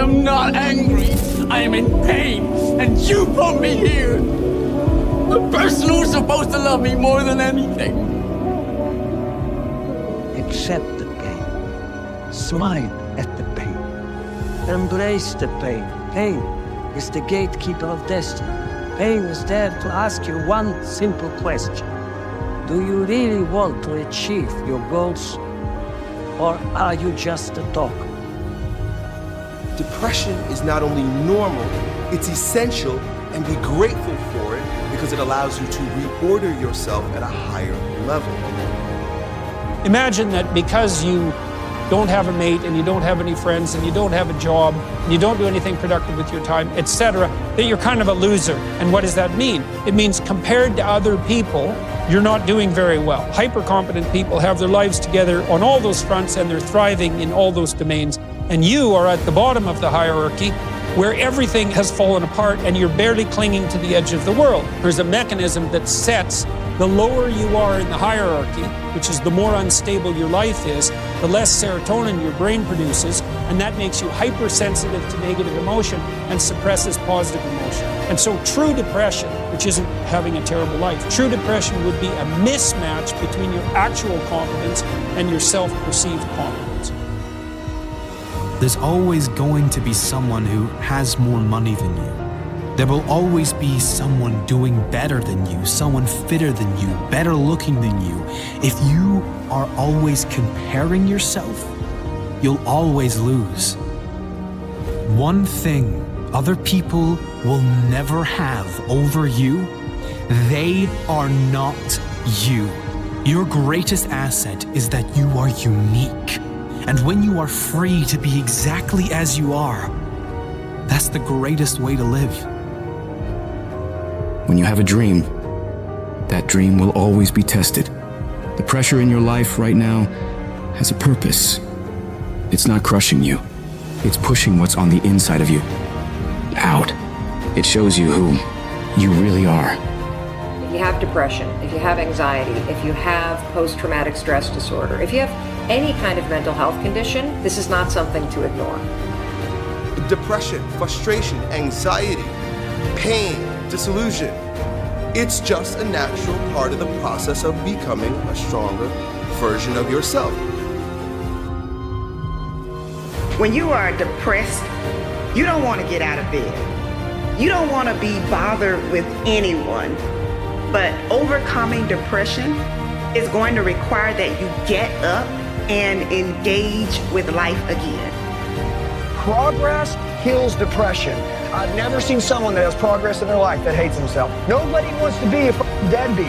am not angry. I am in pain, and you put me here. The person who's supposed to love me more than anything. Accept the pain. Smile at the pain. Embrace the pain. Pain is the gatekeeper of destiny. Pain is there to ask you one simple question. Do you really want to achieve your goals? Or are you just a talker? Depression is not only normal, it's essential, and be grateful for it because it allows you to reorder yourself at a higher level. Imagine that because you don't have a mate and you don't have any friends and you don't have a job and you don't do anything productive with your time, etc., that you're kind of a loser. And what does that mean? It means compared to other people, you're not doing very well. Hyper-competent people have their lives together on all those fronts and they're thriving in all those domains. And you are at the bottom of the hierarchy where everything has fallen apart and you're barely clinging to the edge of the world. There's a mechanism that sets the lower you are in the hierarchy, which is the more unstable your life is, the less serotonin your brain produces, and that makes you hypersensitive to negative emotion and suppresses positive emotion. And so true depression, which isn't having a terrible life, true depression would be a mismatch between your actual competence and your self-perceived competence. There's always going to be someone who has more money than you. There will always be someone doing better than you, someone fitter than you, better looking than you. If you are always comparing yourself, you'll always lose. One thing other people will never have over you, they are not you. Your greatest asset is that you are unique. And when you are free to be exactly as you are, that's the greatest way to live. When you have a dream, that dream will always be tested. The pressure in your life right now has a purpose. It's not crushing you. It's pushing what's on the inside of you out. It shows you who you really are. If you have depression, if you have anxiety, if you have post-traumatic stress disorder, if you have any kind of mental health condition, this is not something to ignore. Depression, frustration, anxiety, pain, disillusion. It's just a natural part of the process of becoming a stronger version of yourself. When you are depressed, you don't want to get out of bed. You don't want to be bothered with anyone. But overcoming depression is going to require that you get up and engage with life again. Progress kills depression. I've never seen someone that has progress in their life that hates themselves. Nobody wants to be a deadbeat.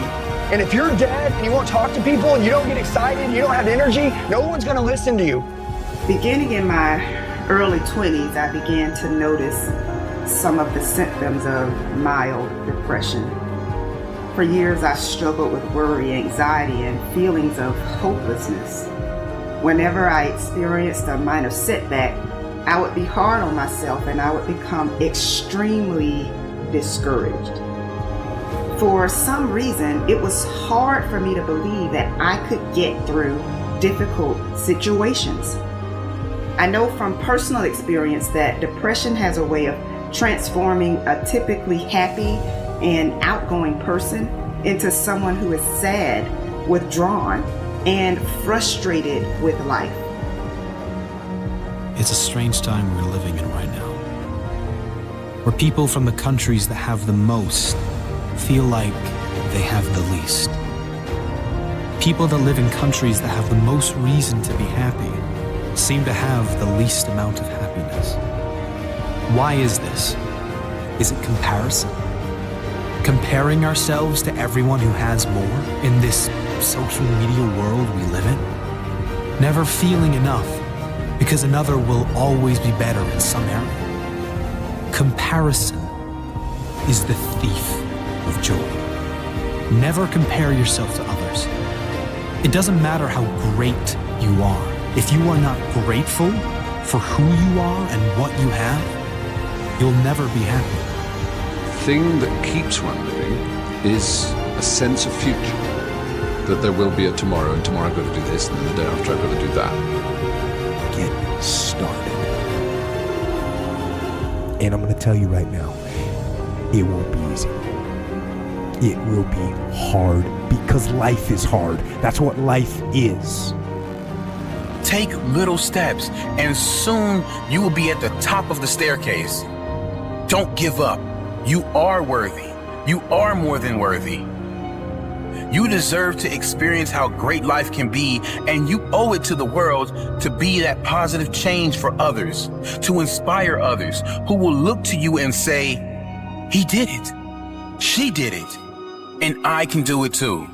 And if you're dead and you won't talk to people and you don't get excited, you don't have energy, no one's going to listen to you. Beginning in my early 20s, I began to notice some of the symptoms of mild depression. For years, I struggled with worry, anxiety, and feelings of hopelessness. Whenever I experienced a minor setback, I would be hard on myself and I would become extremely discouraged. For some reason, it was hard for me to believe that I could get through difficult situations. I know from personal experience that depression has a way of transforming a typically happy and outgoing person into someone who is sad, withdrawn, and frustrated with life. It's a strange time we're living in right now, where people from the countries that have the most feel like they have the least. People that live in countries that have the most reason to be happy seem to have the least amount of happiness. Why is this? Is it comparison? Comparing ourselves to everyone who has more in this social media world we live in? Never feeling enough because another will always be better in some area? Comparison is the thief of joy. Never compare yourself to others. It doesn't matter how great you are. If you are not grateful for who you are and what you have, you'll never be happy. The thing that keeps one living is a sense of future. That there will be a tomorrow, and tomorrow I've got to do this, and then the day after I've got to do that. Get started. And I'm going to tell you right now, it won't be easy. It will be hard because life is hard. That's what life is. Take little steps, and soon you will be at the top of the staircase. Don't give up. You are worthy. You are more than worthy. You deserve to experience how great life can be, and you owe it to the world to be that positive change for others, to inspire others who will look to you and say, he did it, she did it, and I can do it too.